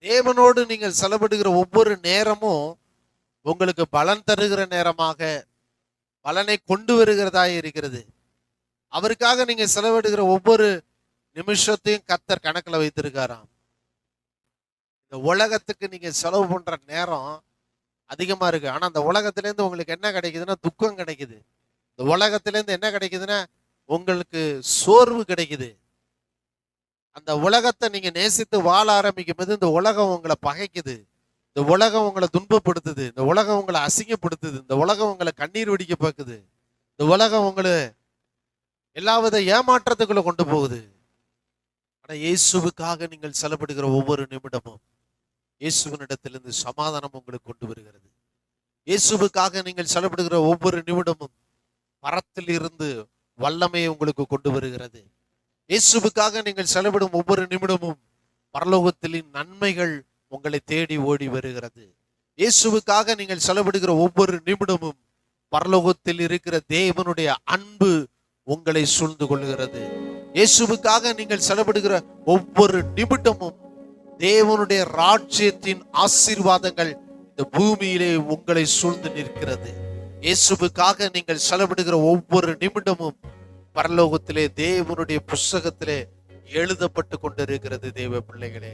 தேவனோடு நீங்கள் செலவிடுகிற ஒவ்வொரு நேரமும் உங்களுக்கு பலன் தருகிற நேரமாக, பலனை கொண்டு வருகிறதா இருக்கிறது. அவருக்காக நீங்க செலவிடுகிற ஒவ்வொரு நிமிஷத்தையும் கர்த்தர் கணக்குல வைத்திருக்காராம். இந்த உலகத்துக்கு நீங்க செலவு பண்ற நேரம் அதிகமா இருக்கு. ஆனா அந்த உலகத்திலேருந்து உங்களுக்கு என்ன கிடைக்குதுன்னா துக்கம் கிடைக்குது. இந்த உலகத்திலேருந்து என்ன கிடைக்குதுன்னா உங்களுக்கு சோர்வு கிடைக்குது. அந்த உலகத்தை நீங்க நேசித்து வாழ ஆரம்பிக்கும் போது இந்த உலகம் உங்களை பகைக்குது. இந்த உலகம் உங்களை துன்பப்படுத்துது. இந்த உலகம் உங்களை அசிங்கப்படுத்துது. இந்த உலகம் உங்களை கண்ணீர் வெடிக்க பார்க்குது. இந்த உலகம் உங்களை எல்லாவித ஏமாற்றத்துக்குள்ள கொண்டு போகுது. ஆனா இயேசுவுக்காக நீங்கள் செலவிடுகிற ஒவ்வொரு நிமிடமும் இயேசுவினிடத்திலிருந்து சமாதானம் உங்களுக்கு கொண்டு வருகிறது. இயேசுவுக்காக நீங்கள் செலவிடுகிற ஒவ்வொரு நிமிடமும் பரத்தில் இருந்து வல்லமையை உங்களுக்கு கொண்டு வருகிறது. இயேசுவுக்காக நீங்கள் செலவிடும் ஒவ்வொரு நிமிடமும் பரலோகத்தின் நன்மைகள் உங்களை தேடி ஓடி வருகிறது. இயேசுவுக்காக நீங்கள் செலவிடுகிற ஒவ்வொரு நிமிடமும் பரலோகத்தில் இருக்கிற தேவனுடைய அன்பு உங்களை சூழ்ந்து கொள்கிறது. இயேசுவுக்காக நீங்கள் செலவிடுகிற ஒவ்வொரு நிமிடமும் தேவனுடைய ராஜ்யத்தின் ஆசீர்வாதங்கள் இந்த பூமியிலே உங்களை சூழ்ந்து நிற்கிறது. இயேசுவுக்காக நீங்கள் செலவிடுகிற ஒவ்வொரு நிமிடமும் பரலோகத்திலே தேவனுடைய புஸ்தகத்திலே எழுதப்பட்டு கொண்டிருக்கிறது. தேவ பிள்ளைகளே,